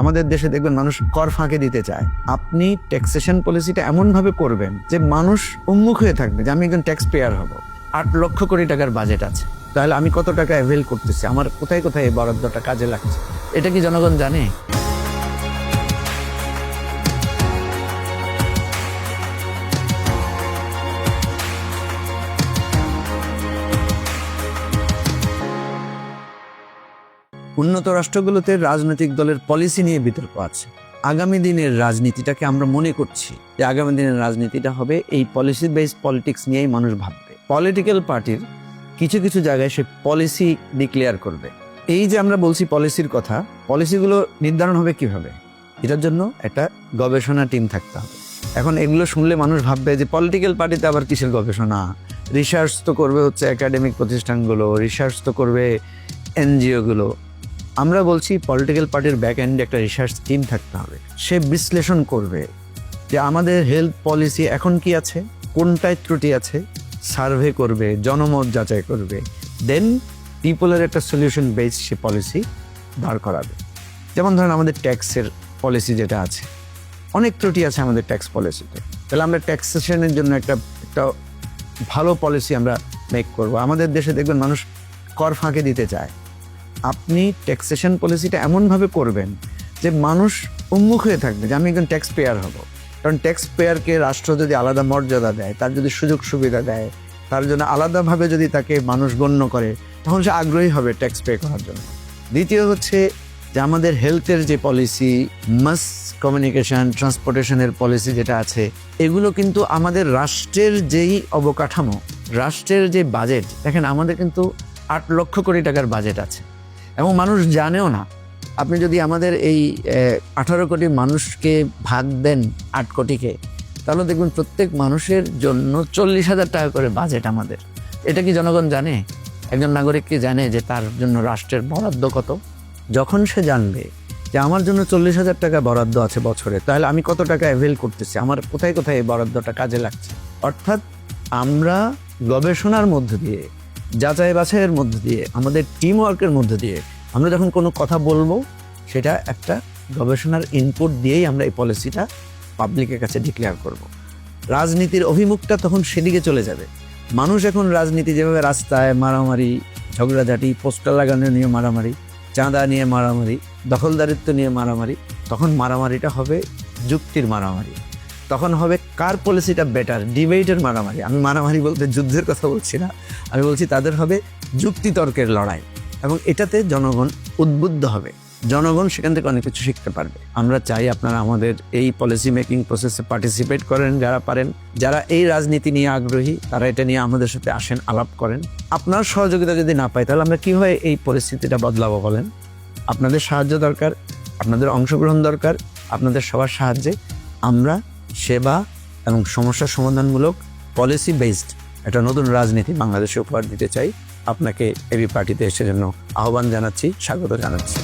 আমাদের দেশে দেখবেন মানুষ কর ফাঁকি দিতে চায়। আপনি ট্যাক্সেশন পলিসিটা এমন ভাবে করবেন যে মানুষ উন্মুখ হয়ে থাকবে যে আমি একজন ট্যাক্স পেয়ার হব। ৮ লক্ষ কোটি টাকার বাজেট আছে, তাহলে আমি কত টাকা অ্যাভেল করতেছি, আমার কোথায় কোথায় এই বরাদ্দটা কাজে লাগছে, এটা কি জনগণ জানে? উন্নত রাষ্ট্রগুলোতে রাজনৈতিক দলের পলিসি নিয়ে বিতর্ক আছে। আগামী দিনের রাজনীতিটাকে আমরা মনে করছি যে আগামী দিনের রাজনীতিটা হবে এই পলিসি বেসড পলিটিক্স নিয়েই মানুষ ভাববে। পলিটিক্যাল পার্টির কিছু কিছু জায়গায় সে পলিসি ডিক্লেয়ার করবে। এই যে আমরা বলছি পলিসির কথা, পলিসিগুলো নির্ধারণ হবে কিভাবে, এটার জন্য একটা গবেষণা টিম থাকতে হবে। এখন এগুলো শুনলে মানুষ ভাববে যে পলিটিক্যাল পার্টিতে আবার কিসের গবেষণা, রিসার্চ তো করবে হচ্ছে একাডেমিক প্রতিষ্ঠানগুলো, রিসার্চ তো করবে এনজিওগুলো। আমরা বলছি পলিটিক্যাল পার্টির ব্যাক এন্ডে একটা রিসার্চ টিম থাকতে হবে। সে বিশ্লেষণ করবে যে আমাদের হেলথ পলিসি এখন কি আছে, কোনটায় ত্রুটি আছে, সার্ভে করবে, জনমত যাচাই করবে, দেন পিপলের একটা সলিউশন বেস সে পলিসি বার করাবে। যেমন ধরেন আমাদের ট্যাক্সের পলিসি যেটা আছে, অনেক ত্রুটি আছে আমাদের ট্যাক্স পলিসিতে, তাহলে আমরা ট্যাক্সেশনের জন্য একটা ভালো পলিসি আমরা মেক করব। আমাদের দেশে দেখবেন মানুষ কর ফাঁকি দিতে চায়। আপনি ট্যাক্সেশন পলিসিটা এমনভাবে করবেন যে মানুষ উন্মুখ হয়ে থাকবে যে আমি একজন ট্যাক্স পেয়ার হব। কারণ ট্যাক্স পেয়ারকে রাষ্ট্র যদি আলাদা মর্যাদা দেয়, তার যদি সুযোগ সুবিধা দেয়, তার জন্য আলাদাভাবে যদি তাকে মানুষ গণ্য করে, তখন সে আগ্রহী হবে ট্যাক্স পে করার জন্য। দ্বিতীয় হচ্ছে যে আমাদের হেলথের যে পলিসি, মাস কমিউনিকেশন, ট্রান্সপোর্টেশনের পলিসি যেটা আছে, এগুলো কিন্তু আমাদের রাষ্ট্রের যেই অবকাঠামো, রাষ্ট্রের যে বাজেট, দেখেন আমাদের কিন্তু ৮ লক্ষ কোটি টাকার বাজেট আছে এবং মানুষ জানেও না। আপনি যদি আমাদের এই 18 কোটি মানুষকে ভাগ দেন 8 কোটিকে, তাহলে দেখবেন প্রত্যেক মানুষের জন্য 40,000 টাকা করে বাজেট আমাদের। এটা কি জনগণ জানে? একজন নাগরিক কি জানে যে তার জন্য রাষ্ট্রের বরাদ্দ কত? যখন সে জানবে যে আমার জন্য 40,000 টাকা বরাদ্দ আছে বছরে, তাহলে আমি কত টাকা অ্যাভেল করতেছি, আমার কোথায় কোথায় এই বরাদ্দটা কাজে লাগছে। অর্থাৎ আমরা গবেষণার মধ্য দিয়ে, যাচাই বাছাইয়ের মধ্য দিয়ে, আমাদের টিম ওয়ার্কের মধ্য দিয়ে আমরা যখন কোনো কথা বলবো, সেটা একটা গবেষণার ইনপুট দিয়েই আমরা এই পলিসিটা পাবলিকের কাছে ডিক্লেয়ার করব। রাজনীতির অভিমুখটা তখন সেদিকে চলে যাবে। মানুষ এখন রাজনীতি যেভাবে রাস্তায় মারামারি, ঝগড়াঝাটি, পোস্টার লাগানো নিয়ে মারামারি, চাঁদা নিয়ে মারামারি, দখলদারিত্ব নিয়ে মারামারি, তখন মারামারিটা হবে যুক্তির মারামারি। তখন হবে কার পলিসিটা বেটার, ডিবেটের মারামারি। আমি মারামারি বলতে যুদ্ধের কথা বলছি না, আমি বলছি তাদের হবে যুক্তিতর্কের লড়াই, এবং এটাতে জনগণ উদ্বুদ্ধ হবে, জনগণ সেখান থেকে অনেক কিছু শিখতে পারবে। আমরা চাই আপনারা আমাদের এই পলিসি মেকিং প্রসেসে পার্টিসিপেট করেন, যারা পারেন, যারা এই রাজনীতি নিয়ে আগ্রহী, তারা এটা নিয়ে আমাদের সাথে আসেন, আলাপ করেন। আপনার সহযোগিতা যদি না পাই, তাহলে আমরা কীভাবে এই পরিস্থিতিটা বদলাবো বলেন? আপনাদের সাহায্য দরকার, আপনাদের অংশগ্রহণ দরকার। আপনাদের সবার সাহায্যে আমরা সেবা এবং সমস্যার সমাধানমূলক পলিসি বেসড একটা নতুন রাজনীতি বাংলাদেশে উপহার দিতে চাই। আপনাকে এবি পার্টিতে এসে জন্য আহ্বান জানাচ্ছি, স্বাগত জানাচ্ছি।